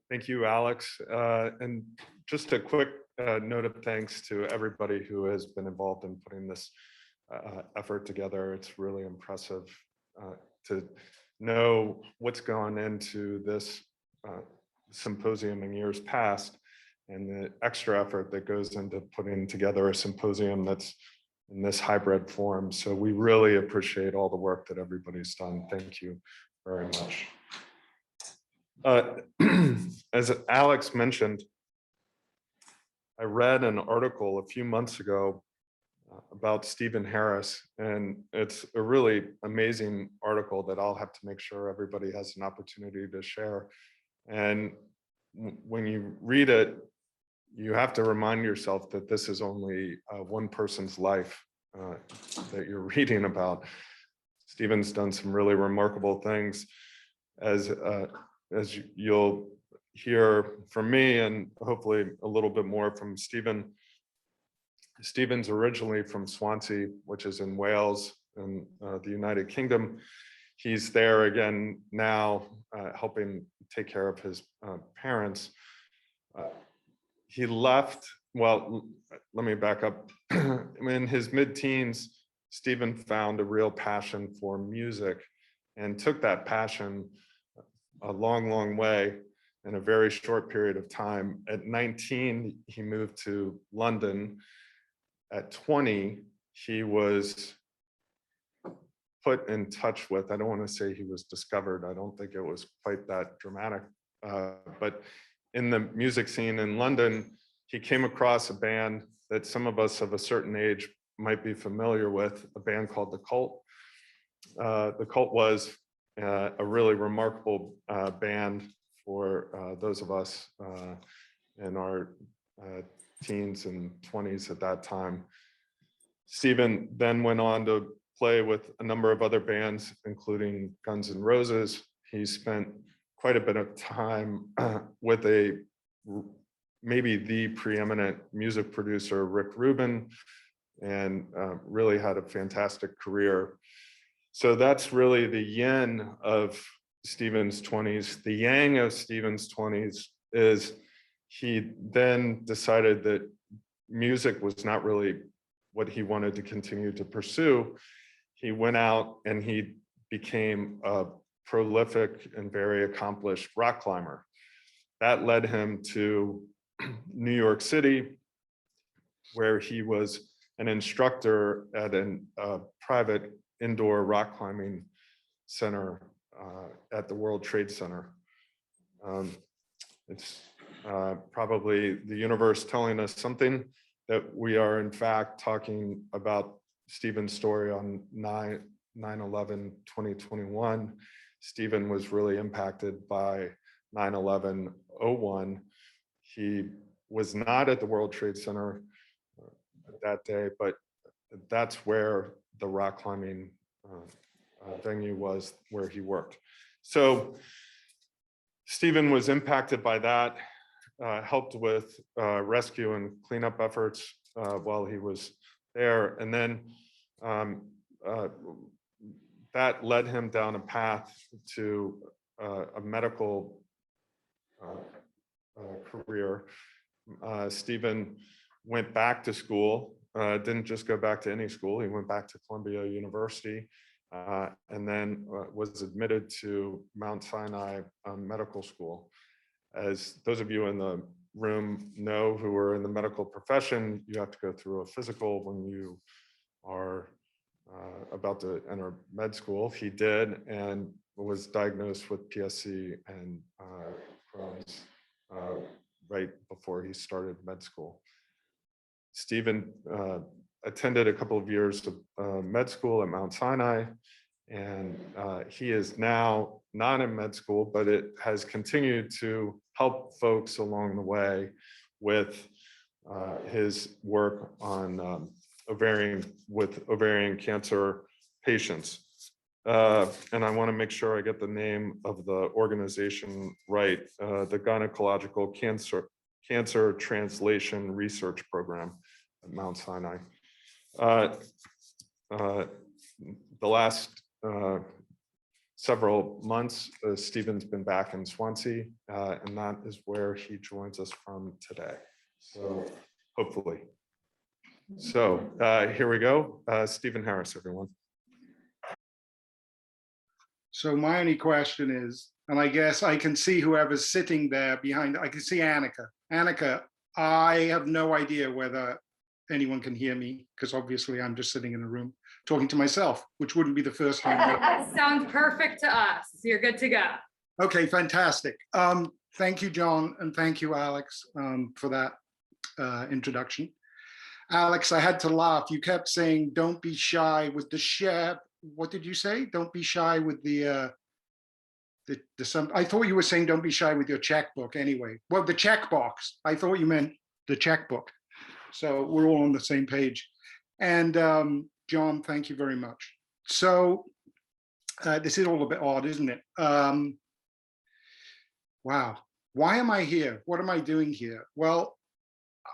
Thank you, Alex. And just a quick note of thanks to everybody who has been involved in putting this effort together. It's really impressive to know what's gone into this symposium in years past and the extra effort that goes into putting together a symposium that's in this hybrid form. So we really appreciate all the work that everybody's done. Thank you very much. As Alex mentioned, I read an article a few months ago about Stephen Harris, and it's a really amazing article that I'll have to make sure everybody has an opportunity to share. And when you read it, you have to remind yourself that this is only one person's life that you're reading about. Stephen's done some really remarkable things, as you'll hear from me and hopefully a little bit more from Stephen. Stephen's originally from Swansea, which is in Wales in the United Kingdom. He's there again now, helping take care of his parents. He left, well, let me back up. In his mid-teens, Stephen found a real passion for music and took that passion a long, long way in a very short period of time. At 19, he moved to London. At 20, he was put in touch with, I don't want to say he was discovered, I don't think it was quite that dramatic, but in the music scene in London, he came across a band that some of us of a certain age might be familiar with, a band called The Cult. The Cult was a really remarkable band for those of us in our teens and 20s at that time. Stephen then went on to play with a number of other bands, including Guns N' Roses. He spent quite a bit of time with maybe the preeminent music producer, Rick Rubin, and really had a fantastic career. So that's really the yin of Stephen's 20s. The yang of Stephen's 20s is he then decided that music was not really what he wanted to continue to pursue. He went out and he became a prolific and very accomplished rock climber. That led him to New York City, where he was an instructor at a private indoor rock climbing center at the World Trade Center. It's probably the universe telling us something that we are in fact talking about Stephen's story on 9/11/2021. Stephen was really impacted by 9/11/01. He was not at the World Trade Center that day, but that's where the rock climbing venue was where he worked. So Stephen was impacted by that, helped with rescue and cleanup efforts while he was there. And then that led him down a path to a medical career. Stephen went back to school, didn't just go back to any school, he went back to Columbia University, and then was admitted to Mount Sinai Medical School. As those of you in the room know who are in the medical profession, you have to go through a physical when you are about to enter med school. He did, and was diagnosed with PSC and Crohn's right before he started med school. Stephen attended a couple of years of med school at Mount Sinai, and he is now not in med school, but it has continued to help folks along the way with his work on ovarian cancer patients. And I want to make sure I get the name of the organization right, the Gynecological Cancer Translation Research Program at Mount Sinai. The last several months. Stephen's been back in Swansea, and that is where he joins us from today. So hopefully. So here we go. Stephen Harris, everyone. So my only question is, and I guess I can see whoever's sitting there behind, I can see Annika. Annika, I have no idea whether anyone can hear me, because obviously I'm just sitting in a room talking to myself, which wouldn't be the first time. Sounds perfect to us. You're good to go. Okay, fantastic. Thank you, John, and thank you, Alex, for that introduction. Alex, I had to laugh. You kept saying, don't be shy with the share. What did you say? Don't be shy with the I thought you were saying don't be shy with your checkbook anyway. Well, the checkbox. I thought you meant the checkbook. So we're all on the same page. And John, thank you very much. So this is all a bit odd, isn't it? Wow. Why am I here? What am I doing here? Well,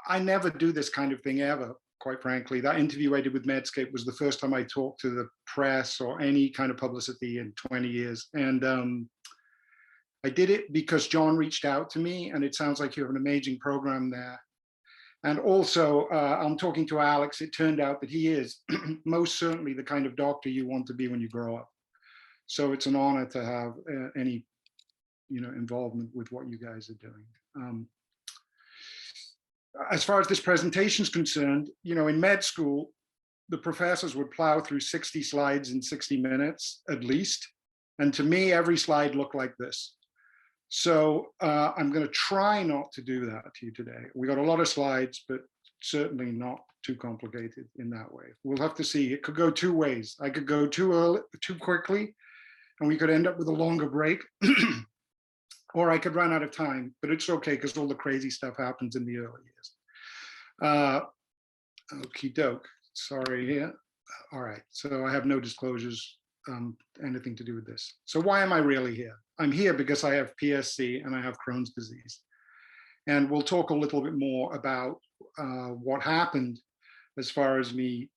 I never do this kind of thing ever, quite frankly. That interview I did with Medscape was the first time I talked to the press or any kind of publicity in 20 years. And I did it because John reached out to me, and it sounds like you have an amazing program there. And also, I'm talking to Alex. It turned out that he is most certainly the kind of doctor you want to be when you grow up. So it's an honor to have any, involvement with what you guys are doing. As far as this presentation is concerned, in med school, the professors would plow through 60 slides in 60 minutes at least. And to me, every slide looked like this. So I'm going to try not to do that to you today. We got a lot of slides, but certainly not too complicated in that way. We'll have to see. It could go two ways. I could go too early, too quickly, and we could end up with a longer break. Or I could run out of time, but it's okay because all the crazy stuff happens in the early years. Okie doke, sorry here. All right, so I have no disclosures, anything to do with this. So why am I really here? I'm here because I have PSC and I have Crohn's disease. And we'll talk a little bit more about what happened as far as me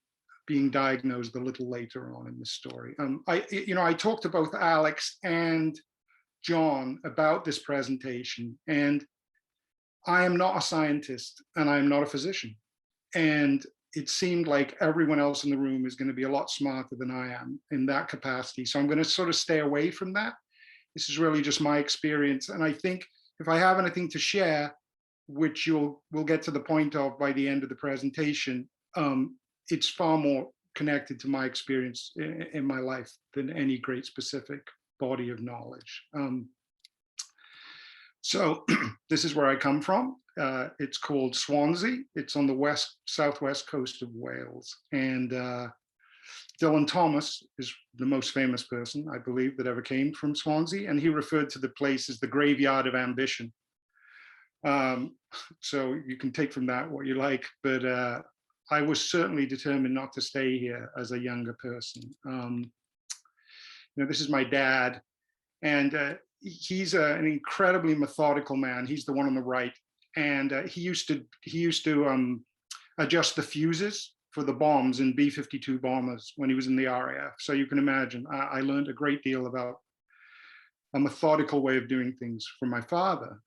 being diagnosed a little later on in the story. I talked to both Alex and John about this presentation, and I am not a scientist and I'm not a physician. And it seemed like everyone else in the room is going to be a lot smarter than I am in that capacity. So I'm going to sort of stay away from that. This is really just my experience. And I think if I have anything to share, which we'll get to the point of by the end of the presentation, it's far more connected to my experience in my life than any great specific body of knowledge. So this is where I come from. It's called Swansea. It's on the southwest coast of Wales. And Dylan Thomas is the most famous person, I believe, that ever came from Swansea. And he referred to the place as the graveyard of ambition. So you can take from that what you like, but I was certainly determined not to stay here as a younger person. This is my dad, and he's an incredibly methodical man. He's the one on the right, and he used to adjust the fuses for the bombs in B-52 bombers when he was in the RAF. So you can imagine, I learned a great deal about a methodical way of doing things from my father.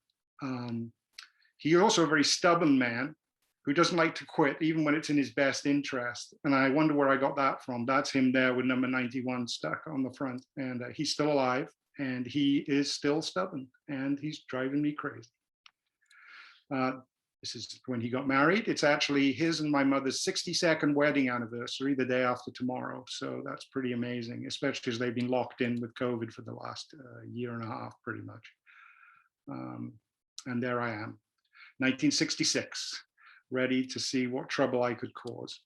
He's also a very stubborn man who doesn't like to quit, even when it's in his best interest. And I wonder where I got that from. That's him there with number 91 stuck on the front. And he's still alive, and he is still stubborn, and he's driving me crazy. This is when he got married. It's actually his and my mother's 62nd wedding anniversary, the day after tomorrow. So that's pretty amazing, especially as they've been locked in with COVID for the last year and a half, pretty much. And there I am, 1966. Ready to see what trouble I could cause.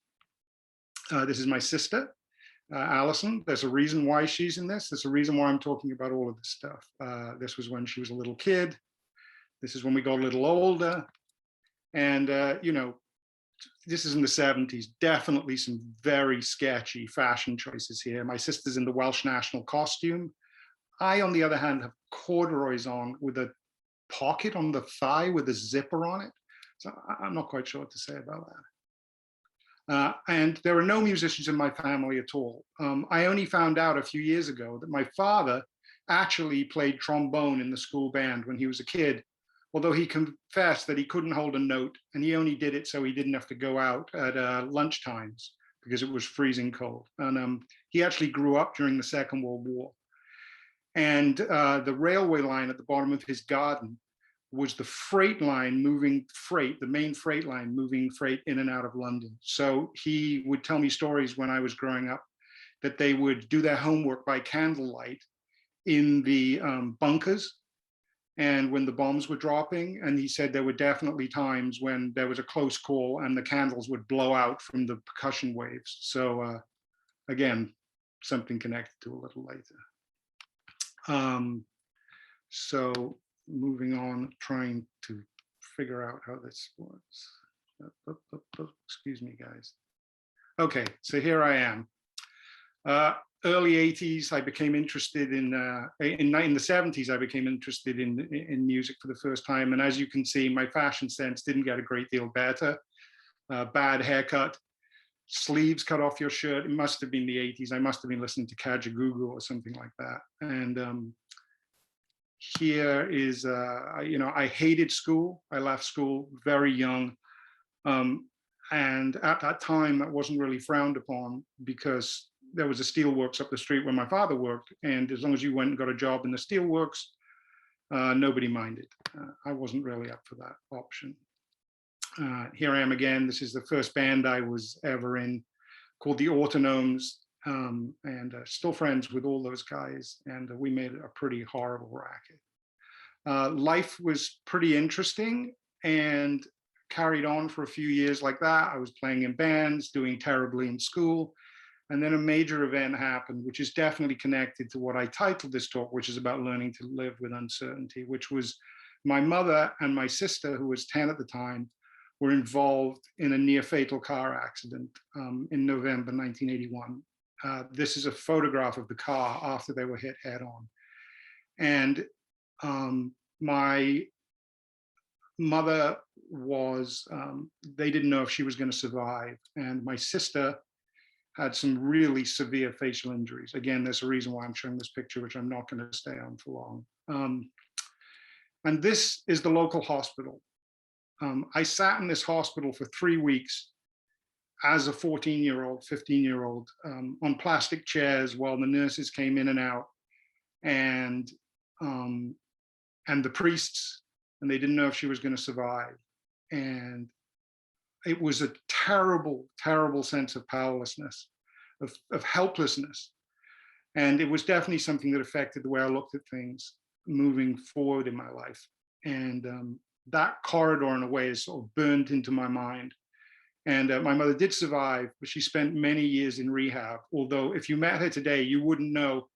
This is my sister, Allison. There's a reason why she's in this. There's a reason why I'm talking about all of this stuff. This was when she was a little kid. This is when we got a little older. And, this is in the 70s, definitely some very sketchy fashion choices here. My sister's in the Welsh national costume. I, on the other hand, have corduroys on with a pocket on the thigh with a zipper on it. So I'm not quite sure what to say about that. And there are no musicians in my family at all. I only found out a few years ago that my father actually played trombone in the school band when he was a kid, although he confessed that he couldn't hold a note, and he only did it so he didn't have to go out at lunch times because it was freezing cold. And he actually grew up during the Second World War. And the railway line at the bottom of his garden was the freight line moving freight, the main freight line moving freight in and out of London. So he would tell me stories when I was growing up that they would do their homework by candlelight in the bunkers and when the bombs were dropping. And he said there were definitely times when there was a close call and the candles would blow out from the percussion waves. So again, something connected to a little later. So moving on, trying to figure out how this works. Excuse me, guys. Okay, so here I am. Early 80s, I became interested in the 70s, I became interested in music for the first time. And as you can see, my fashion sense didn't get a great deal better. Bad haircut, sleeves cut off your shirt. It must have been the 80s. I must have been listening to Kajagoogoo or something like that. And here is, I hated school. I left school very young. And at that time, that wasn't really frowned upon because there was a steelworks up the street where my father worked. And as long as you went and got a job in the steelworks, nobody minded. I wasn't really up for that option. Here I am again. This is the first band I was ever in, called the Autoimmune, and still friends with all those guys. And we made a pretty horrible racket. Life was pretty interesting and carried on for a few years like that. I was playing in bands, doing terribly in school. And then a major event happened, which is definitely connected to what I titled this talk, which is about learning to live with uncertainty, which was my mother and my sister, who was 10 at the time, were involved in a near fatal car accident in November 1981. This is a photograph of the car after they were hit head on. And my mother was, they didn't know if she was going to survive. And my sister had some really severe facial injuries. Again, there's a reason why I'm showing this picture, which I'm not going to stay on for long. And this is the local hospital. I sat in this hospital for 3 weeks as a 14-year-old, 15-year-old on plastic chairs while the nurses came in and out, and the priests, and they didn't know if she was going to survive. And it was a terrible, terrible sense of powerlessness, of helplessness. And it was definitely something that affected the way I looked at things moving forward in my life. And that corridor, in a way, is sort of burned into my mind. And my mother did survive, but she spent many years in rehab. Although if you met her today, you wouldn't know,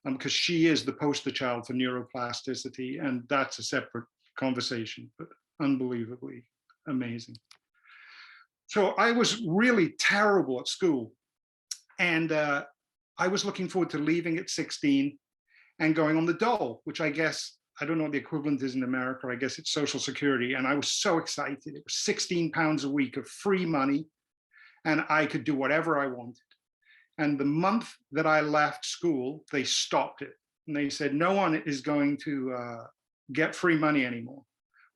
because she is the poster child for neuroplasticity. And that's a separate conversation, but unbelievably amazing. So I was really terrible at school. And I was looking forward to leaving at 16 and going on the dole, which I guess, I don't know what the equivalent is in America. I guess it's Social Security. And I was so excited. It was 16 pounds a week of free money, and I could do whatever I wanted. And the month that I left school, they stopped it. And they said, no one is going to get free money anymore.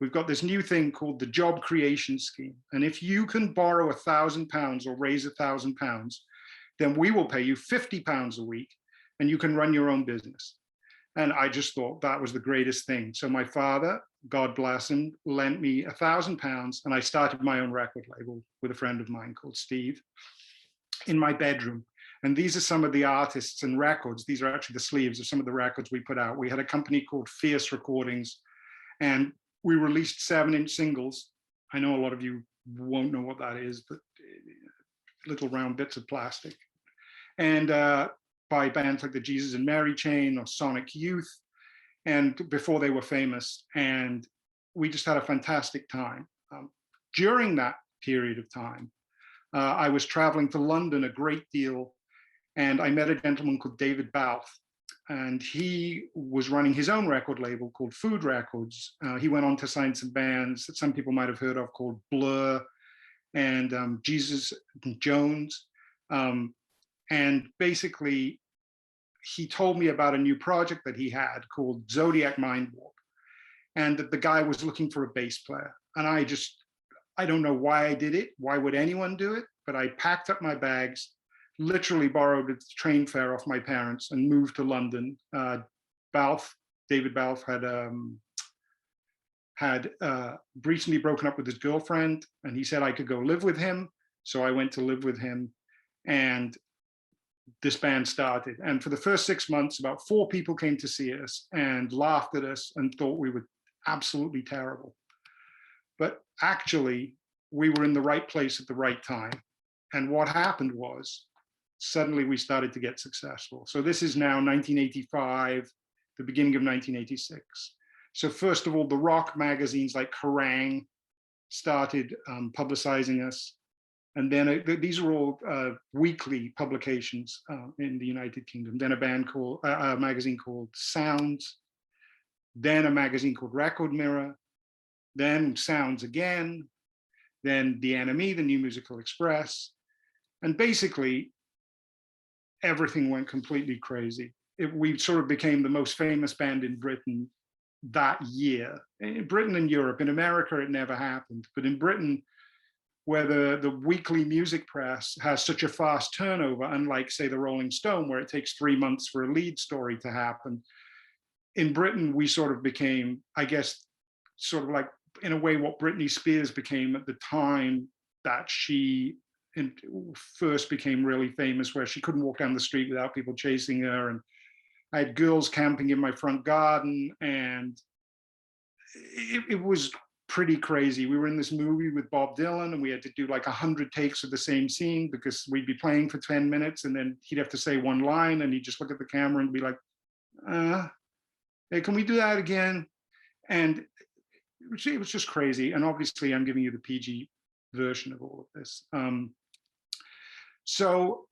We've got this new thing called the Job Creation Scheme. And if you can borrow £1,000 or raise £1,000, then we will pay you £50 a week and you can run your own business. And I just thought that was the greatest thing. So my father, God bless him, lent me £1,000 and I started my own record label with a friend of mine called Steve in my bedroom. And these are some of the artists and records. These are actually the sleeves of some of the records we put out. We had a company called Fierce Recordings, and we released 7-inch singles. I know a lot of you won't know what that is, but little round bits of plastic. And by bands like the Jesus and Mary Chain or Sonic Youth, and before they were famous. And we just had a fantastic time. During that period of time, I was traveling to London a great deal, and I met a gentleman called David Balfe, and he was running his own record label called Food Records. He went on to sign some bands that some people might have heard of called Blur and Jesus Jones. And basically, he told me about a new project that he had called Zodiac Mind Warp, and that the guy was looking for a bass player. And I don't know why I did it. Why would anyone do it? But I packed up my bags, literally borrowed a train fare off my parents and moved to London. David Balfe had recently broken up with his girlfriend, and he said I could go live with him. So I went to live with him, and this band started. And for the first 6 months, about 4 people came to see us and laughed at us and thought we were absolutely terrible. But actually, we were in the right place at the right time. And what happened was, suddenly we started to get successful. So this is now 1985, the beginning of 1986. So first of all, the rock magazines like Kerrang started publicizing us. And then these are all weekly publications in the United Kingdom. Then a magazine called Sounds, then a magazine called Record Mirror, then Sounds again, then the NME, the New Musical Express. And basically, everything went completely crazy. We sort of became the most famous band in Britain that year. In Britain and Europe, in America, it never happened. But in Britain, where the weekly music press has such a fast turnover, unlike, say, the Rolling Stone, where it takes 3 months for a lead story to happen. In Britain, we sort of became, I guess, sort of like, in a way, what Britney Spears became at the time that she first became really famous, where she couldn't walk down the street without people chasing her. And I had girls camping in my front garden, and it was pretty crazy. We were in this movie with Bob Dylan, and we had to do like 100 takes of the same scene, because we'd be playing for 10 minutes and then he'd have to say one line, and he'd just look at the camera and be like, hey, can we do that again? And it was just crazy. And obviously I'm giving you the PG version of all of this. So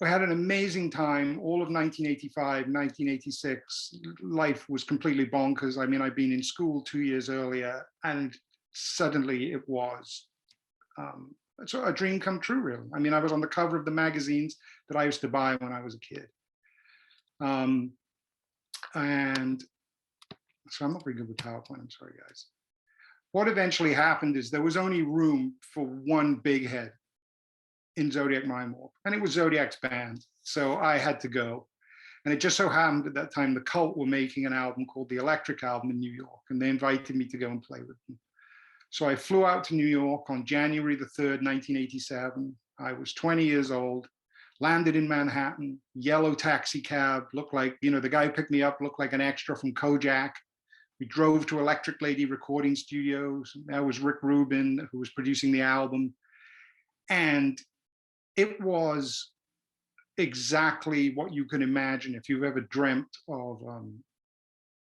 we had an amazing time. All of 1985, 1986, life was completely bonkers. I mean, I'd been in school 2 years earlier, and suddenly it was a dream come true, really. I mean, I was on the cover of the magazines that I used to buy when I was a kid. And so I'm not very good with PowerPoint, I'm sorry, guys. What eventually happened is there was only room for one big head in Zodiac Mind Warp, and it was Zodiac's band. So I had to go. And it just so happened at that time, the Cult were making an album called the Electric Album in New York, and they invited me to go and play with them. So I flew out to New York on January the 3rd, 1987. I was 20 years old, landed in Manhattan, yellow taxi cab, looked like, you know, the guy who picked me up looked like an extra from Kojak. We drove to Electric Lady Recording Studios. That was Rick Rubin, who was producing the album. And it was exactly what you can imagine if you've ever dreamt of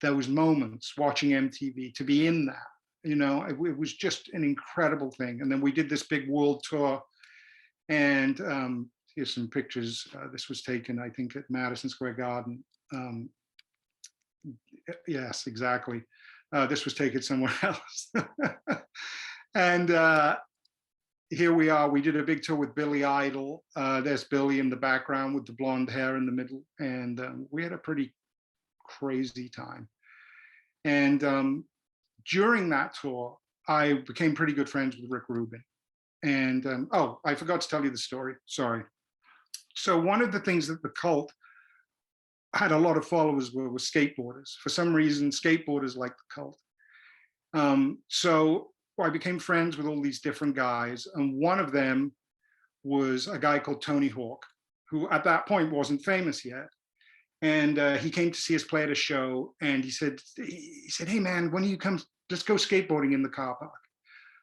those moments watching MTV, to be in that. You know, it was just an incredible thing. And then we did this big world tour, and here's some pictures. This was taken, I think, at Madison Square Garden. Yes, exactly. This was taken somewhere else. And here we are. We did a big tour with Billy Idol. There's Billy in the background with the blonde hair in the middle. And we had a pretty crazy time. And during that tour, I became pretty good friends with Rick Rubin. And oh, I forgot to tell you the story. Sorry. So one of the things that the Cult had a lot of followers were skateboarders. For some reason, skateboarders liked the Cult. So I became friends with all these different guys. And one of them was a guy called Tony Hawk, who at that point wasn't famous yet. And he came to see us play at a show. And he said, hey man, when do you come, let's go skateboarding in the car park.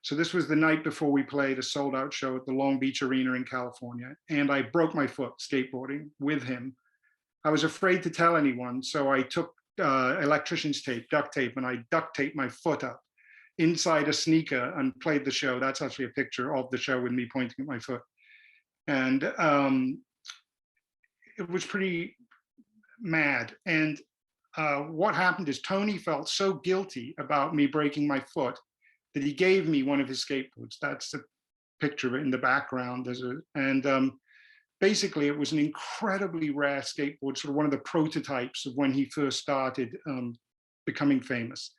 So this was the night before we played a sold out show at the Long Beach Arena in California. And I broke my foot skateboarding with him. I was afraid to tell anyone. So I took electrician's tape, duct tape, and I duct taped my foot up inside a sneaker and played the show. That's actually a picture of the show with me pointing at my foot. And it was pretty mad. And what happened is Tony felt so guilty about me breaking my foot that he gave me one of his skateboards. That's the picture of it in the background. basically it was an incredibly rare skateboard, sort of one of the prototypes of when he first started becoming famous.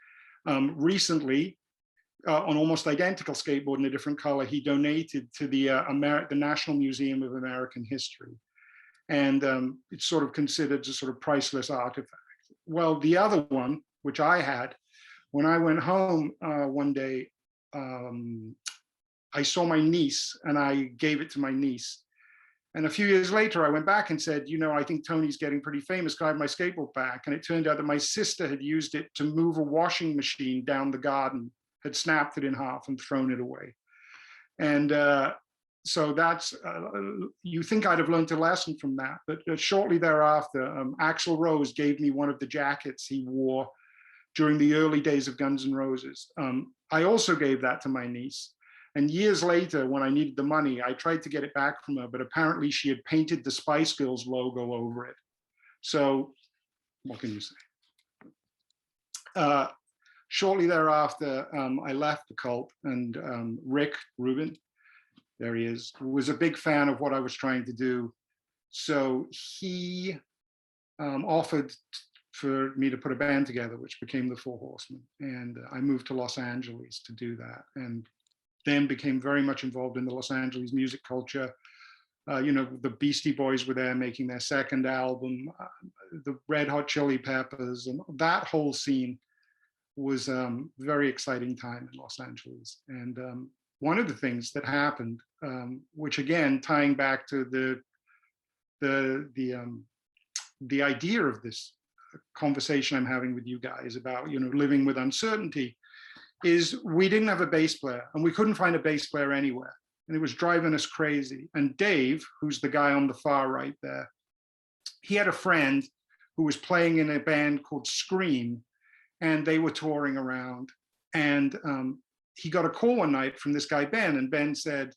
Recently, an almost identical skateboard in a different color, he donated to the National Museum of American History. And it's sort of considered a sort of priceless artifact. Well, the other one, which I had, when I went home one day, I saw my niece and I gave it to my niece. And a few years later, I went back and said, you know, I think Tony's getting pretty famous. Can I have my skateboard back? And it turned out that my sister had used it to move a washing machine down the garden, had snapped it in half and thrown it away. And so that's, you think I'd have learned a lesson from that. But shortly thereafter, Axl Rose gave me one of the jackets he wore during the early days of Guns N' Roses. I also gave that to my niece. And years later, when I needed the money, I tried to get it back from her, but apparently she had painted the Spice Girls logo over it. So what can you say? Shortly thereafter, I left the cult, and Rick Rubin, there he is, was a big fan of what I was trying to do. So he offered for me to put a band together, which became the Four Horsemen. And I moved to Los Angeles to do that. And then became very much involved in the Los Angeles music culture. You know, the Beastie Boys were there making their second album, the Red Hot Chili Peppers, and that whole scene was a very exciting time in Los Angeles. And one of the things that happened, which again, tying back to the idea of this conversation I'm having with you guys about, you know, living with uncertainty, is we didn't have a bass player and we couldn't find a bass player anywhere. And it was driving us crazy. And Dave, who's the guy on the far right there, he had a friend who was playing in a band called Scream, and they were touring around. And he got a call one night from this guy, Ben, and Ben said,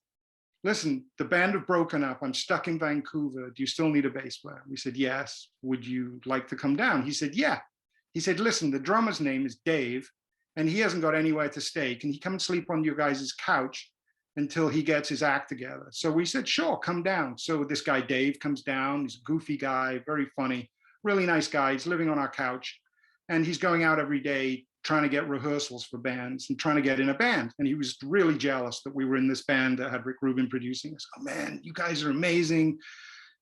listen, the band have broken up. I'm stuck in Vancouver. Do you still need a bass player? We said, yes. Would you like to come down? He said, yeah. He said, listen, the drummer's name is Dave, and he hasn't got anywhere to stay. Can he come and sleep on your guys' couch until he gets his act together? So we said, sure, come down. So this guy, Dave, comes down. He's a goofy guy, very funny, really nice guy. He's living on our couch. And he's going out every day trying to get rehearsals for bands and trying to get in a band. And he was really jealous that we were in this band that had Rick Rubin producing us. Oh man, you guys are amazing.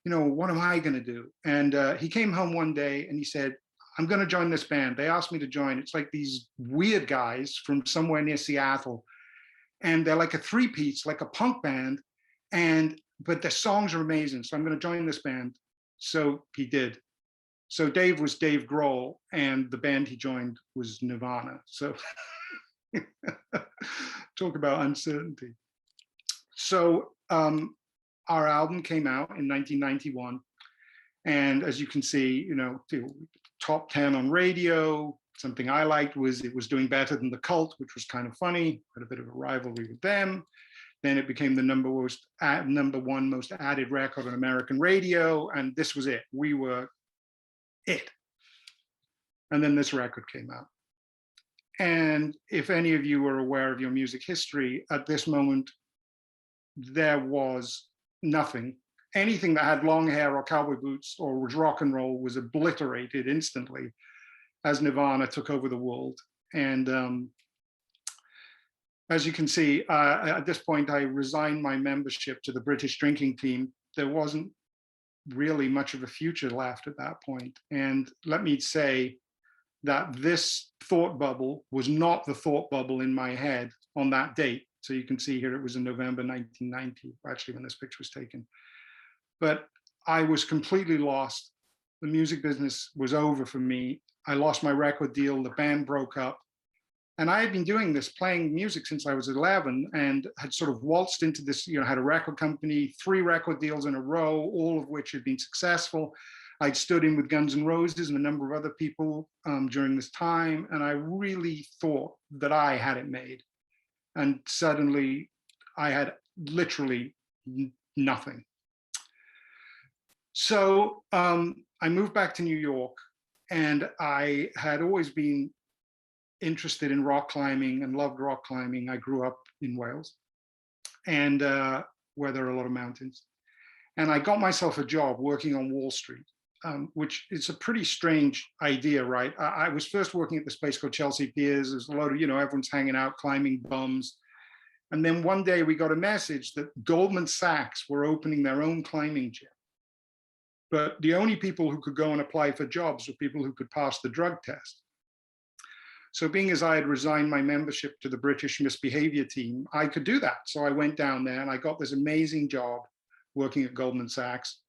You know, what am I gonna do? And he came home one day and he said, I'm gonna join this band. They asked me to join. It's like these weird guys from somewhere near Seattle. And they're like a three-piece, like a punk band. But their songs are amazing. So I'm gonna join this band. So he did. So Dave was Dave Grohl, and the band he joined was Nirvana. So talk about uncertainty. So our album came out in 1991. And as you can see, you know, top 10 on radio. Something I liked was it was doing better than The Cult, which was kind of funny, had a bit of a rivalry with them. Then it became the number one most added record on American radio. And this was it. We were it. And then this record came out. And if any of you are aware of your music history, at this moment, there was nothing. Anything that had long hair or cowboy boots or was rock and roll was obliterated instantly as Nirvana took over the world. And as you can see, at this point, I resigned my membership to the British drinking team. There wasn't really much of a future left at that point. And let me say that this thought bubble was not the thought bubble in my head on that date. So you can see here, it was in November 1990, actually when this picture was taken. But I was completely lost. The music business was over for me. I lost my record deal, the band broke up. And I had been doing this, playing music since I was 11, and had sort of waltzed into this, you know, had a record company, 3 record deals in a row, all of which had been successful. I'd stood in with Guns N' Roses and a number of other people during this time. And I really thought that I had it made. And suddenly I had literally nothing. So I moved back to New York, and I had always been interested in rock climbing and loved rock climbing. I grew up in Wales, and where there are a lot of mountains. And I got myself a job working on Wall Street, which is a pretty strange idea, right? I was first working at this place called Chelsea Piers. There's a lot of, everyone's hanging out, climbing bums. And then one day we got a message that Goldman Sachs were opening their own climbing gym. But the only people who could go and apply for jobs were people who could pass the drug test. So being as I had resigned my membership to the British misbehavior team, I could do that. So I went down there and I got this amazing job working at Goldman Sachs,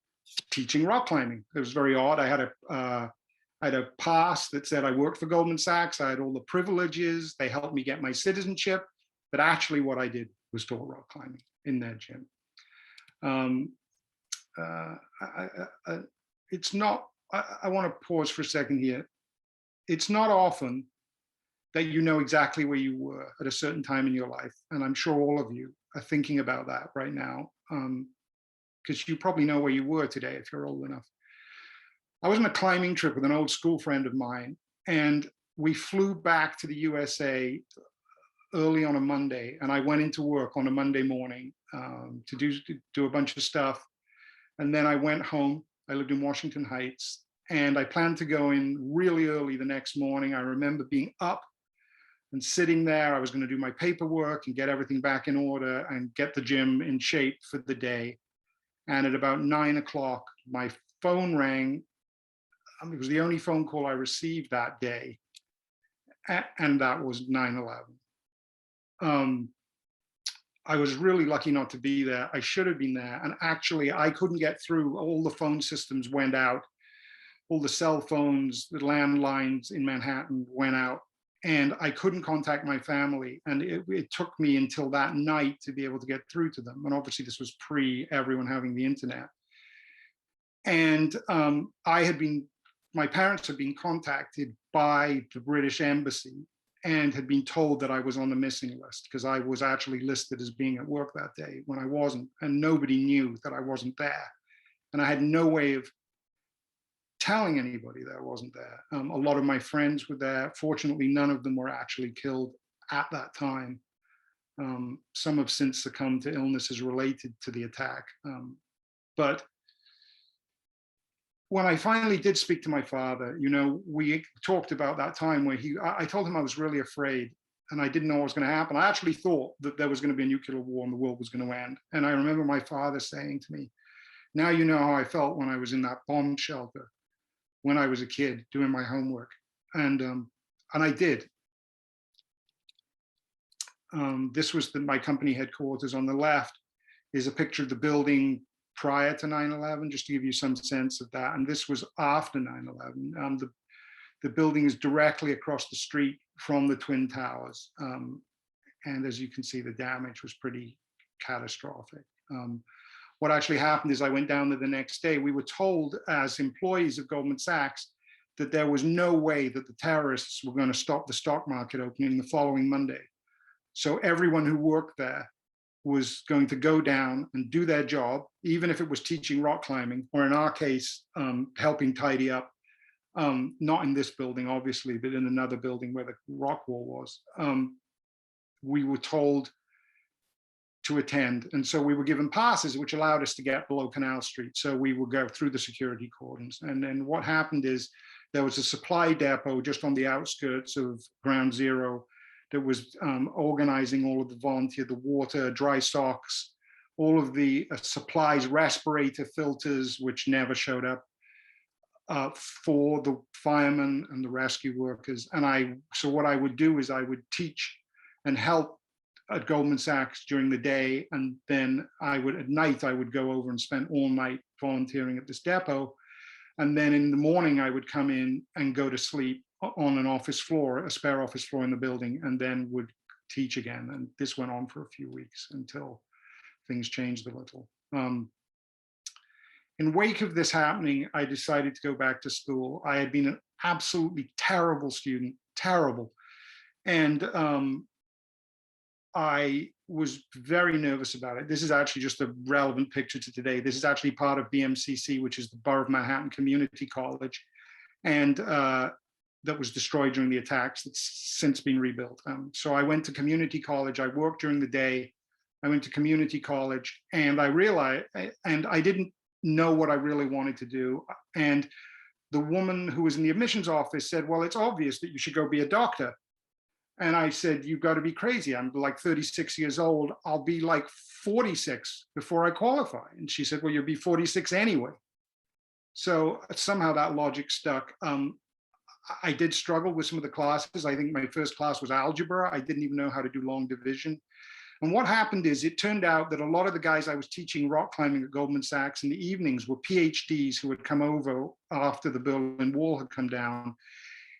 teaching rock climbing. It was very odd. I had a pass that said I worked for Goldman Sachs. I had all the privileges. They helped me get my citizenship. But actually what I did was taught rock climbing in their gym. It's not, I want to pause for a second here. It's not often that you know exactly where you were at a certain time in your life. And I'm sure all of you are thinking about that right now, because you probably know where you were today if you're old enough. I was on a climbing trip with an old school friend of mine, and we flew back to the USA early on a Monday, and I went into work on a Monday morning to do a bunch of stuff. And then I went home. I lived in Washington Heights, and I planned to go in really early the next morning. I remember being up and sitting there. I was going to do my paperwork and get everything back in order and get the gym in shape for the day. And at about 9 o'clock, my phone rang. It was the only phone call I received that day. And that was 9/11. I was really lucky not to be there. I should have been there. And actually, I couldn't get through. All the phone systems went out. All the cell phones, the landlines in Manhattan went out. And I couldn't contact my family. And it took me until that night to be able to get through to them. And obviously, this was pre everyone having the internet. And my parents had been contacted by the British Embassy and had been told that I was on the missing list because I was actually listed as being at work that day when I wasn't, and nobody knew that I wasn't there. And I had no way of telling anybody that I wasn't there. A lot of my friends were there. Fortunately, none of them were actually killed at that time. Some have since succumbed to illnesses related to the attack. But when I finally did speak to my father, we talked about that time where I told him I was really afraid and I didn't know what was going to happen. I actually thought that there was going to be a nuclear war and the world was going to end. And I remember my father saying to me, now you know how I felt when I was in that bomb shelter when I was a kid doing my homework. And I did. This was my company headquarters. On the left is a picture of the building prior to 9/11, just to give you some sense of that. And this was after 9/11. The building is directly across the street from the Twin Towers. And as you can see, the damage was pretty catastrophic. What actually happened is I went down there the next day. We were told as employees of Goldman Sachs that there was no way that the terrorists were going to stop the stock market opening the following Monday. So everyone who worked there was going to go down and do their job, even if it was teaching rock climbing, or in our case, helping tidy up, not in this building, obviously, but in another building where the rock wall was. We were told to attend. And so we were given passes, which allowed us to get below Canal Street. So we would go through the security cordons. And then what happened is there was a supply depot just on the outskirts of Ground Zero that was organizing all of the volunteer, the water, dry socks, all of the supplies, respirator filters, which never showed up for the firemen and the rescue workers. And so what I would do is I would teach and help at Goldman Sachs during the day. And then at night, I would go over and spend all night volunteering at this depot. And then in the morning, I would come in and go to sleep on an office floor, a spare office floor in the building, and then would teach again. And this went on for a few weeks until things changed a little. In wake of this happening, I decided to go back to school. I had been an absolutely terrible student, terrible. And I was very nervous about it. This is actually just a relevant picture to today. This is actually part of BMCC, which is the Borough of Manhattan Community College. And that was destroyed during the attacks. It's since been rebuilt. So I went to community college. I worked during the day. I went to community college, and I realized, and I didn't know what I really wanted to do. And the woman who was in the admissions office said, well, it's obvious that you should go be a doctor. And I said, you've got to be crazy. I'm like 36 years old. I'll be like 46 before I qualify. And she said, well, you'll be 46 anyway. So somehow that logic stuck. I did struggle with some of the classes. I think my first class was algebra. I didn't even know how to do long division. And what happened is it turned out that a lot of the guys I was teaching rock climbing at Goldman Sachs in the evenings were PhDs who had come over after the Berlin Wall had come down.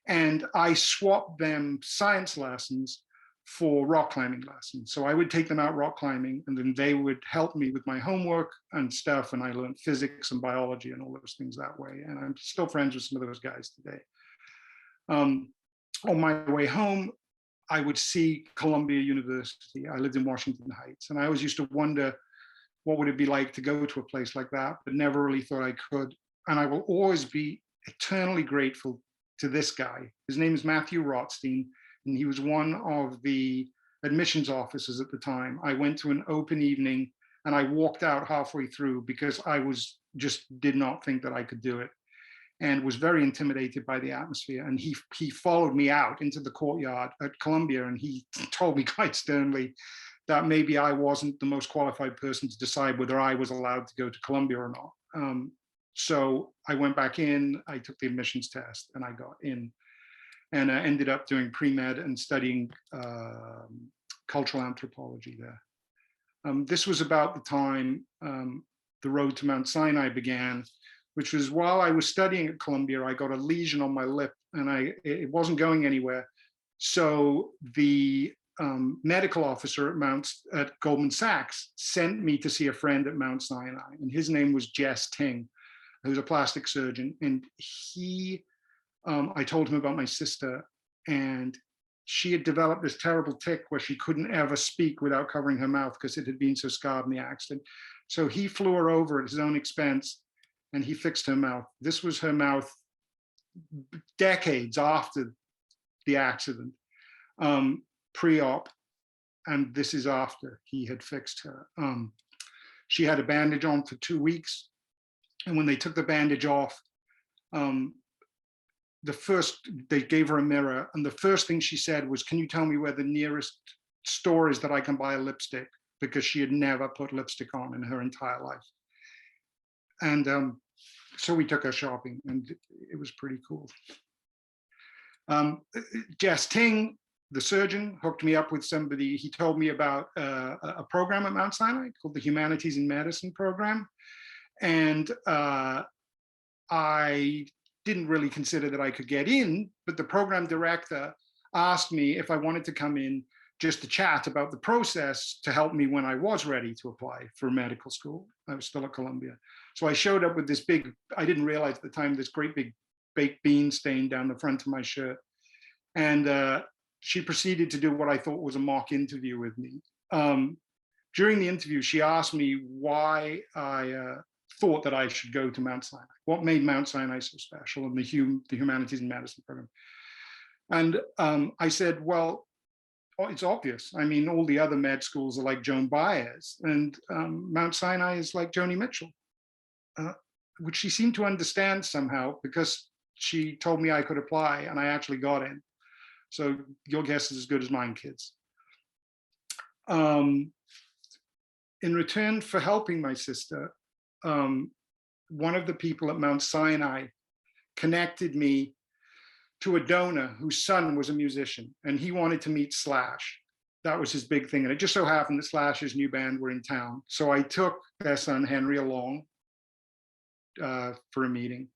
And I swapped them science lessons for rock climbing lessons. So I would take them out rock climbing, and then they would help me with my homework and stuff. And I learned physics and biology and all those things that way. And I'm still friends with some of those guys today. On my way home, I would see Columbia University. I lived in Washington Heights, and I always used to wonder what would it be like to go to a place like that, but never really thought I could. And I will always be eternally grateful to this guy. His name is Matthew Rothstein, and he was one of the admissions officers at the time. I went to an open evening, and I walked out halfway through because I just did not think that I could do it, and was very intimidated by the atmosphere. And he followed me out into the courtyard at Columbia, and he told me quite sternly that maybe I wasn't the most qualified person to decide whether I was allowed to go to Columbia or not. So I went back in, I took the admissions test, and I got in. And I ended up doing pre-med and studying cultural anthropology there. This was about the time the road to Mount Sinai began, which was while I was studying at Columbia. I got a lesion on my lip, and it wasn't going anywhere. So the medical officer at Goldman Sachs sent me to see a friend at Mount Sinai, and his name was Jess Ting, who's a plastic surgeon. And I told him about my sister, and she had developed this terrible tic where she couldn't ever speak without covering her mouth because it had been so scarred in the accident. So he flew her over at his own expense, and he fixed her mouth. This was her mouth decades after the accident, pre-op, and this is after he had fixed her. She had a bandage on for 2 weeks, and when they took the bandage off, they gave her a mirror, and the first thing she said was, "Can you tell me where the nearest store is that I can buy a lipstick?" Because she had never put lipstick on in her entire life. And so we took her shopping, and it was pretty cool. Jess Ting, the surgeon, hooked me up with somebody. He told me about a program at Mount Sinai called the Humanities in Medicine program. And I didn't really consider that I could get in, but the program director asked me if I wanted to come in just to chat about the process to help me when I was ready to apply for medical school. I was still at Columbia. So I showed up with this big, I didn't realize at the time, this great big baked bean stain down the front of my shirt. And she proceeded to do what I thought was a mock interview with me. During the interview, she asked me why I thought that I should go to Mount Sinai. What made Mount Sinai so special in the Humanities in Medicine program? And I said, well, it's obvious. I mean, all the other med schools are like Joan Baez, and Mount Sinai is like Joni Mitchell, which she seemed to understand somehow, because she told me I could apply, and I actually got in. So your guess is as good as mine, kids. In return for helping my sister, one of the people at Mount Sinai connected me to a donor whose son was a musician, and he wanted to meet Slash. That was his big thing. And it just so happened that Slash's new band were in town. So I took their son, Henry, along for a meeting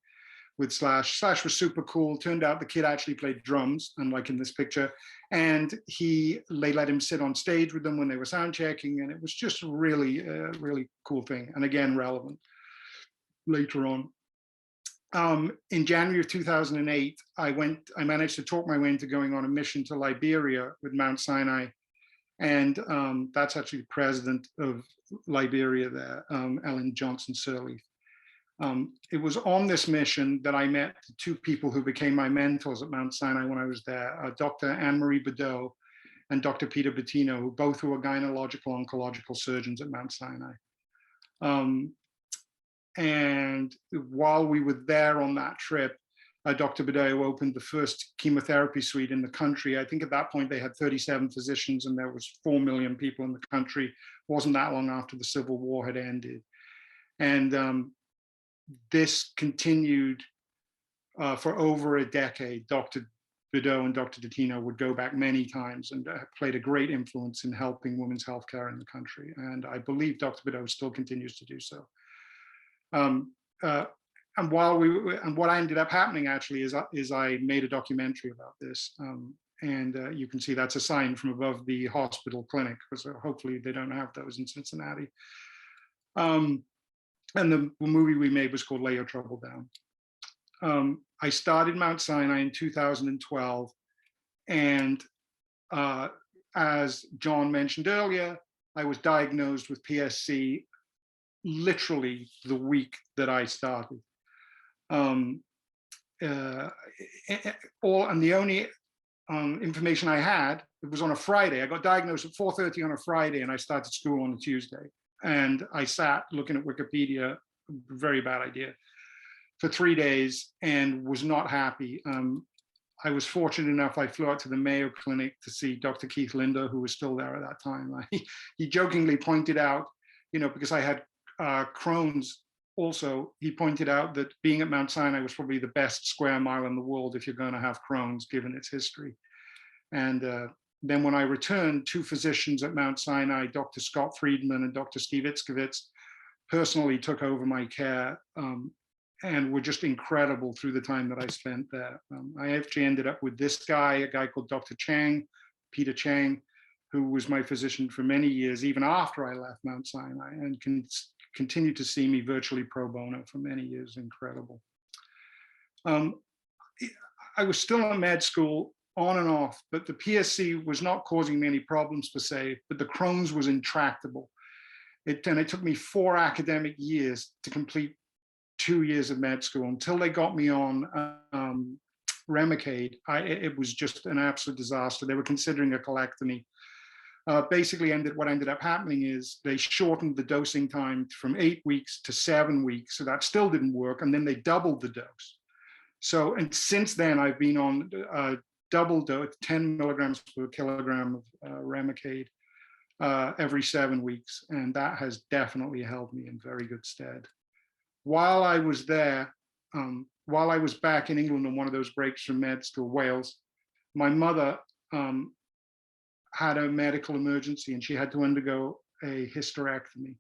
with Slash. Slash was super cool. Turned out the kid actually played drums, unlike in this picture. And they let him sit on stage with them when they were sound checking. And it was just really, really cool thing. And again, relevant later on. In January of 2008, I managed to talk my way into going on a mission to Liberia with Mount Sinai. And that's actually the president of Liberia there, Ellen Johnson Sirleaf. It was on this mission that I met the two people who became my mentors at Mount Sinai when I was there, Dr. Anne-Marie Bedeau and Dr. Peter Bettino, who are gynecological oncological surgeons at Mount Sinai. And while we were there on that trip, Dr. Beddeo opened the first chemotherapy suite in the country. I think at that point they had 37 physicians and there was 4 million people in the country. It wasn't that long after the Civil War had ended. And this continued for over a decade. Dr. Beddeo and Dr. Bettino would go back many times and played a great influence in helping women's healthcare in the country. And I believe Dr. Beddeo still continues to do so. And what ended up happening actually is I made a documentary about this. And you can see that's a sign from above the hospital clinic, because hopefully they don't have those in Cincinnati. And the movie we made was called Lay Your Trouble Down. I started Mount Sinai in 2012. And as John mentioned earlier, I was diagnosed with PSC literally the week that I started. And the only information I had, it was on a Friday. I got diagnosed at 4:30 on a Friday and I started school on a Tuesday. And I sat looking at Wikipedia, very bad idea, for 3 days and was not happy. I was fortunate enough, I flew out to the Mayo Clinic to see Dr. Keith Linder, who was still there at that time. He jokingly pointed out, because I had Crohn's also, he pointed out that being at Mount Sinai was probably the best square mile in the world if you're going to have Crohn's, given its history. And then when I returned, 2 physicians at Mount Sinai, Dr. Scott Friedman and Dr. Steve Itzkovitz, personally took over my care and were just incredible through the time that I spent there. I actually ended up with this guy, a guy called Dr. Chang, Peter Chang, who was my physician for many years, even after I left Mount Sinai, and continued to see me virtually pro bono for many years. Incredible. I was still in med school on and off, but the PSC was not causing me any problems per se, but the Crohn's was intractable. It took me 4 academic years to complete 2 years of med school until they got me on Remicade. It was just an absolute disaster. They were considering a colectomy. Basically, what ended up happening is they shortened the dosing time from 8 weeks to 7 weeks. So that still didn't work. And then they doubled the dose. So, and since then I've been on double dose, 10 milligrams per kilogram of Remicade every 7 weeks. And that has definitely held me in very good stead. While I was there, while I was back in England on one of those breaks from med school, Wales, my mother had a medical emergency and she had to undergo a hysterectomy.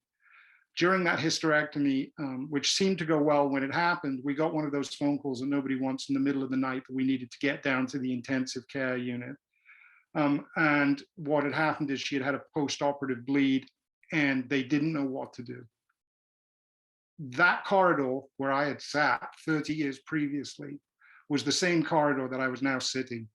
During that hysterectomy, which seemed to go well when it happened, we got one of those phone calls that nobody wants in the middle of the night that we needed to get down to the intensive care unit. And what had happened is she had had a post-operative bleed and they didn't know what to do. That corridor where I had sat 30 years previously was the same corridor that I was now sitting.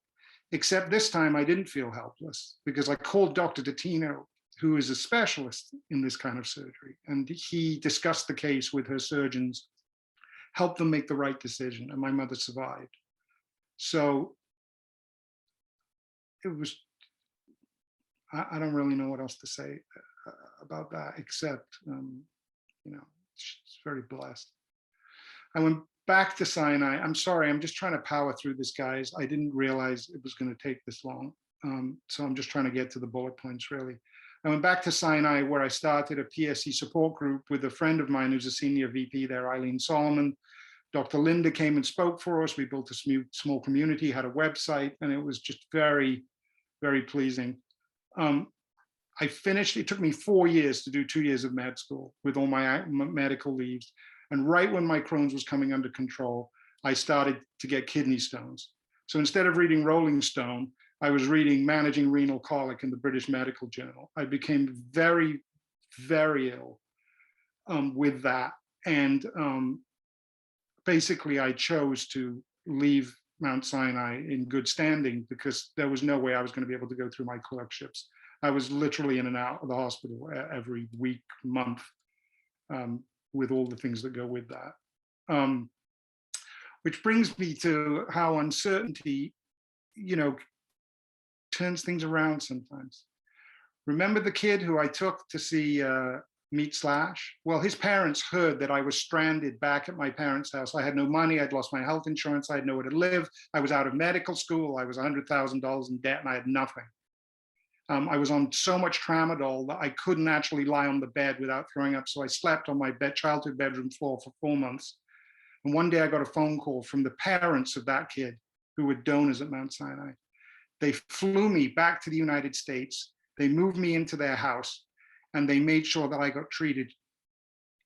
Except this time I didn't feel helpless because I called Dr. Bettino, who is a specialist in this kind of surgery. And he discussed the case with her surgeons, helped them make the right decision, and my mother survived. So it was, I don't really know what else to say about that, except, it's very blessed. I went back to Sinai. I'm sorry, I'm just trying to power through this, guys. I didn't realize it was going to take this long. So I'm just trying to get to the bullet points, really. I went back to Sinai, where I started a PSC support group with a friend of mine who's a senior VP there, Eileen Solomon. Dr. Linda came and spoke for us. We built a small community, had a website, and it was just very, very pleasing. I finished, it took me 4 years to do 2 years of med school with all my medical leaves. And right when my Crohn's was coming under control, I started to get kidney stones. So instead of reading Rolling Stone, I was reading Managing Renal Colic in the British Medical Journal. I became very, very ill with that. And basically I chose to leave Mount Sinai in good standing because there was no way I was going to be able to go through my clerkships. I was literally in and out of the hospital every week, month, with all the things that go with that. Which brings me to how uncertainty, turns things around sometimes. Remember the kid who I took to see Meet Slash? Well, his parents heard that I was stranded back at my parents' house. I had no money. I'd lost my health insurance. I had nowhere to live. I was out of medical school. I was $100,000 in debt and I had nothing. I was on so much tramadol that I couldn't actually lie on the bed without throwing up. So I slept on my childhood bedroom floor for 4 months. And one day I got a phone call from the parents of that kid who were donors at Mount Sinai. They flew me back to the United States. They moved me into their house and they made sure that I got treated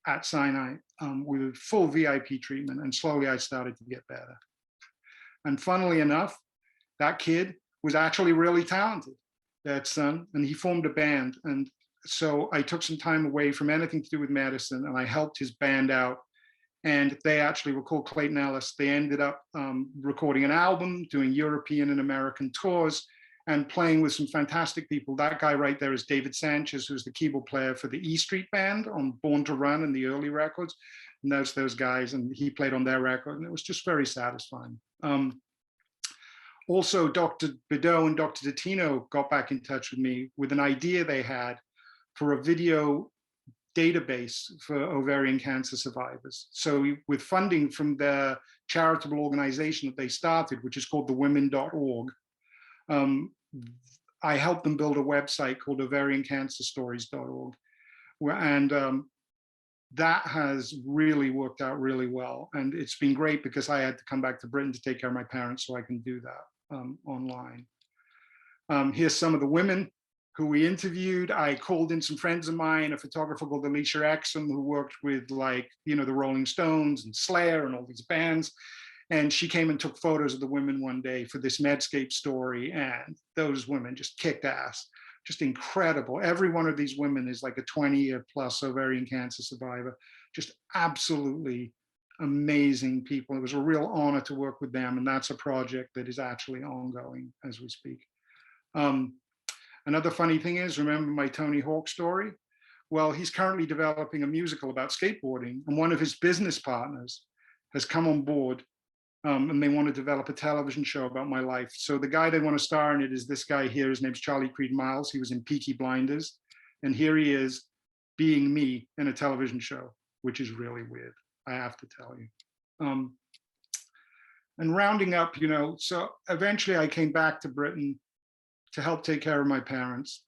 at Sinai with full VIP treatment. And slowly I started to get better. And funnily enough, that kid was actually really talented, that son, and he formed a band. And so I took some time away from anything to do with medicine and I helped his band out. And they actually were called Clayton Ellis. They ended up recording an album, doing European and American tours, and playing with some fantastic people. That guy right there is David Sanchez, who's the keyboard player for the E Street Band on Born to Run and the early records. And those guys, and he played on their record, and it was just very satisfying. Also, Dr. Bideau and Dr. Dottino got back in touch with me with an idea they had for a video database for ovarian cancer survivors. So with funding from the charitable organization that they started, which is called thewomen.org, I helped them build a website called ovariancancerstories.org. And that has really worked out really well. And it's been great because I had to come back to Britain to take care of my parents so I can do that online. Here's some of the women who we interviewed. I called in some friends of mine, a photographer called Alicia Exum, who worked with like, the Rolling Stones and Slayer and all these bands. And she came and took photos of the women one day for this Medscape story. And those women just kicked ass, just incredible. Every one of these women is like a 20-year plus ovarian cancer survivor, just absolutely amazing people. It was a real honor to work with them. And that's a project that is actually ongoing as we speak. Another funny thing is, remember my Tony Hawk story? Well, he's currently developing a musical about skateboarding, and one of his business partners has come on board and they want to develop a television show about my life. So the guy they want to star in it is this guy here. His name's Charlie Creed Miles. He was in Peaky Blinders. And here he is being me in a television show, which is really weird, I have to tell you. And rounding up, so eventually I came back to Britain to help take care of my parents.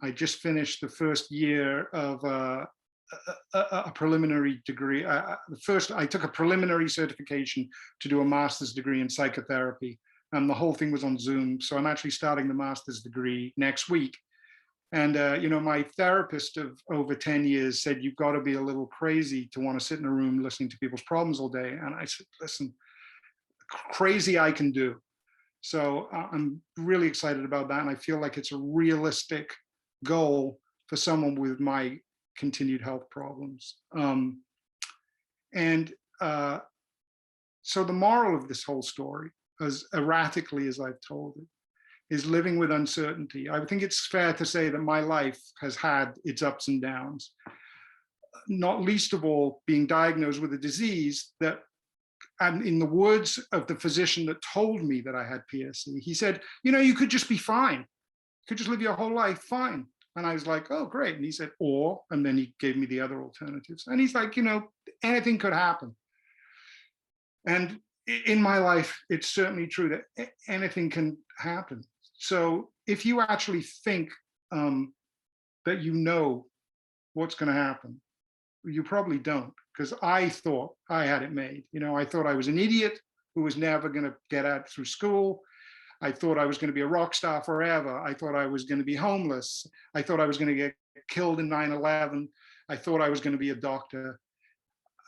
I just finished the first year of a preliminary degree. I took a preliminary certification to do a master's degree in psychotherapy, and the whole thing was on Zoom. So I'm actually starting the master's degree next week. And my therapist of over 10 years said, you've got to be a little crazy to want to sit in a room listening to people's problems all day. And I said, listen, crazy I can do. So I'm really excited about that. And I feel like it's a realistic goal for someone with my continued health problems. So the moral of this whole story, as erratically as I've told it, is living with uncertainty. I think it's fair to say that my life has had its ups and downs, not least of all being diagnosed with a disease that, and in the words of the physician that told me that I had PSC, he said, you could just be fine. You could just live your whole life fine. And I was like, oh, great. And he said, and then he gave me the other alternatives. And he's like, anything could happen. And in my life, it's certainly true that anything can happen. So if you actually think that you know what's going to happen, you probably don't, because I thought I had it made. I thought I was an idiot who was never going to get out through school. I thought I was going to be a rock star forever. I thought I was going to be homeless. I thought I was going to get killed in 9/11. I thought I was going to be a doctor.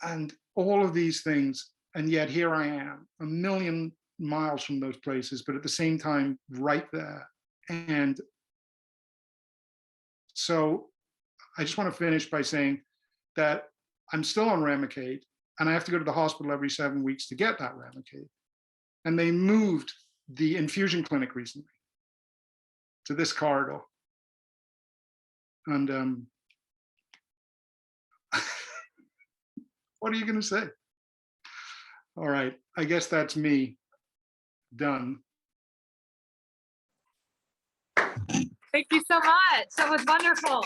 And all of these things. And yet here I am, a million miles from those places, but at the same time, right there. And so I just want to finish by saying that I'm still on Remicade, and I have to go to the hospital every 7 weeks to get that Remicade. And they moved the infusion clinic recently to this corridor. And what are you going to say? All right, I guess that's me done. Thank you so much. That was wonderful.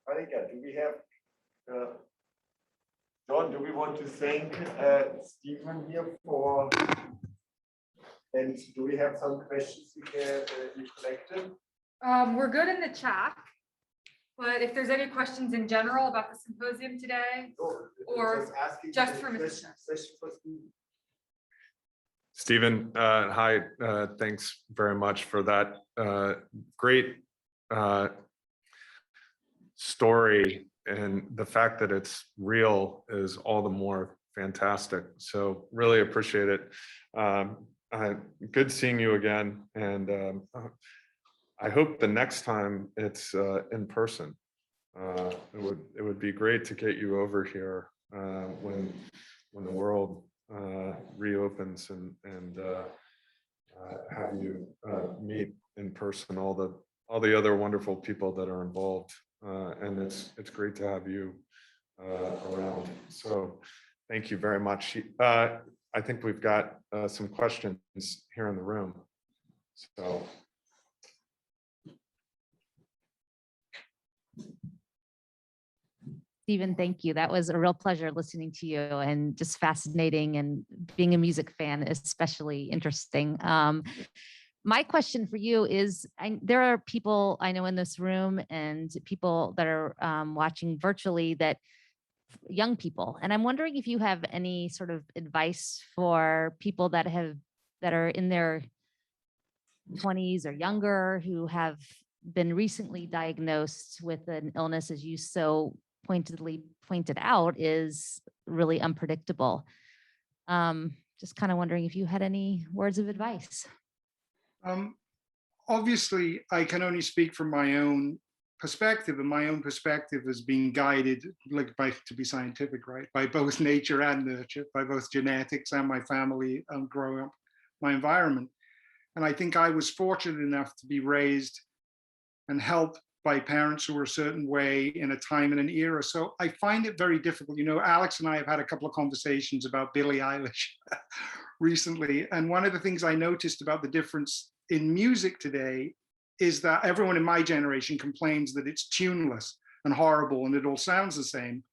Marika, do we have, John, do we want to thank Stephen here for, and do we have some questions we can you collected? We're good in the chat, but if there's any questions in general about the symposium today, No, Or asking just the for Mr. question for Stephen, Stephen. hi, thanks very much for that great story, and the fact that it's real is all the more fantastic. So really appreciate it. Good seeing you again, and I hope the next time it's in person. It would be great to get you over here when the world reopens and have you meet in person all the other wonderful people that are involved. And it's great to have you around. So thank you very much. I think we've got some questions here in the room. So. Stephen, thank you. That was a real pleasure listening to you, and just fascinating, and being a music fan, especially interesting. My question for you is, there are people I know in this room and people that are watching virtually, that young people, and I'm wondering if you have any sort of advice for people that are in their 20s or younger, who have been recently diagnosed with an illness, as you so pointedly pointed out, is really unpredictable. Just kind of wondering if you had any words of advice. Obviously, I can only speak from my own perspective, and my own perspective has been guided, to be scientific, right, by both nature and nurture, by both genetics and my family growing up, my environment. And I think I was fortunate enough to be raised and helped by parents who were a certain way in a time and an era. So I find it very difficult. You know, Alex and I have had a couple of conversations about Billie Eilish recently. And one of the things I noticed about the difference in music today is that everyone in my generation complains that it's tuneless and horrible and it all sounds the same.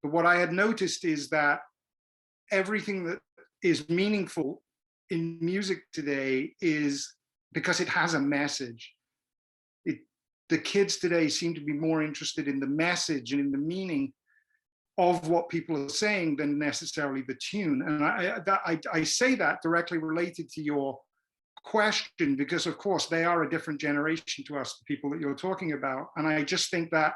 But what I had noticed is that everything that is meaningful in music today is because it has a message. The kids today seem to be more interested in the message and in the meaning of what people are saying than necessarily the tune. And I say that directly related to your question, because of course they are a different generation to us, the people that you're talking about. And I just think that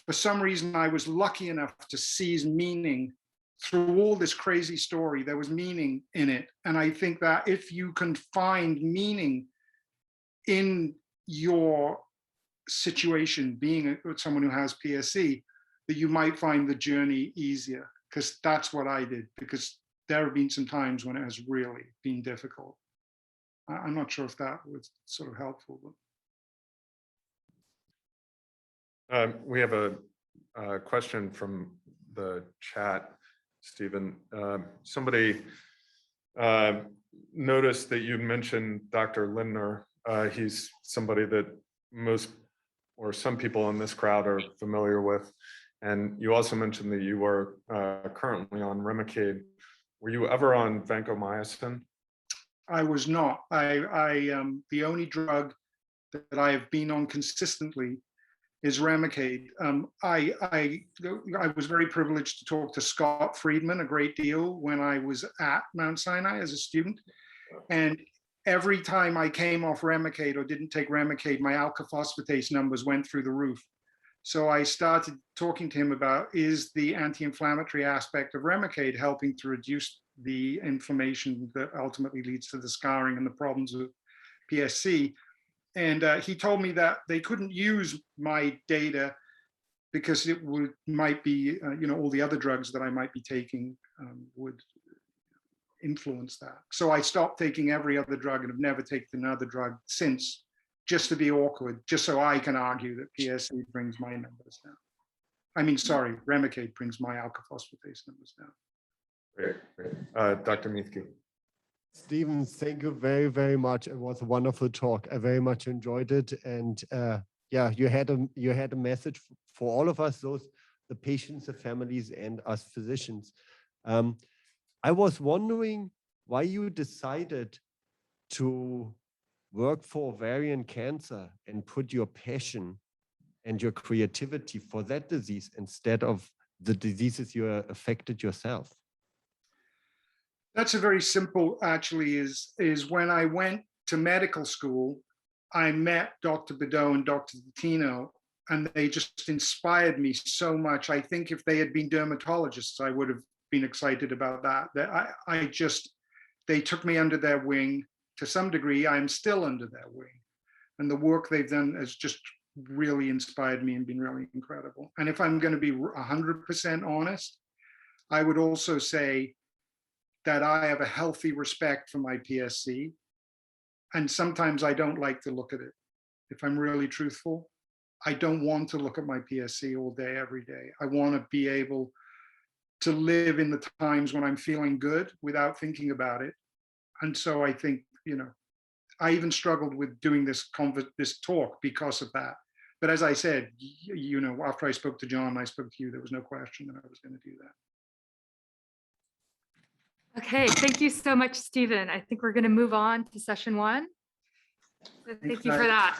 for some reason I was lucky enough to seize meaning through all this crazy story. There was meaning in it. And I think that if you can find meaning in your situation, being someone who has PSC, that you might find the journey easier, because that's what I did, because there have been some times when it has really been difficult. I'm not sure if that was sort of helpful. But. We have a question from the chat, Stephen. Somebody noticed that you mentioned Dr. Lindner. He's somebody that some people in this crowd are familiar with. And you also mentioned that you were currently on Remicade. Were you ever on vancomycin? I was not. The only drug that I have been on consistently is Remicade. I was very privileged to talk to Scott Friedman a great deal when I was at Mount Sinai as a student. And every time I came off Remicade or didn't take Remicade, my alka phosphatase numbers went through the roof. So I started talking to him about, is the anti-inflammatory aspect of Remicade helping to reduce the inflammation that ultimately leads to the scarring and the problems of PSC? And he told me that they couldn't use my data because it might be, all the other drugs that I might be taking would influence that. So I stopped taking every other drug and have never taken another drug since, just to be awkward, just so I can argue that PSC brings my numbers down. Remicade brings my alkaphosphatase numbers down. Great, great. Dr. Mithke. Stephen, thank you very, very much. It was a wonderful talk. I very much enjoyed it. And yeah, you had a message for all of us, the patients, the families, and us physicians. I was wondering why you decided to work for ovarian cancer and put your passion and your creativity for that disease instead of the diseases you are affected yourself. That's a very simple, actually, is when I went to medical school, I met Dr. Bedeau and Dr. Tino, and they just inspired me so much. I think if they had been dermatologists, I would have been excited about that. They took me under their wing. To some degree, I'm still under their wing. And the work they've done has just really inspired me and been really incredible. And if I'm going to be 100% honest, I would also say that I have a healthy respect for my PSC. And sometimes I don't like to look at it. If I'm really truthful, I don't want to look at my PSC all day, every day. I want to be able to live in the times when I'm feeling good without thinking about it. And so I think, I even struggled with doing this talk because of that. But as I said, after I spoke to John, I spoke to you, there was no question that I was going to do that. Okay, thank you so much, Stephen. I think we're going to move on to session 1. So thank you for that.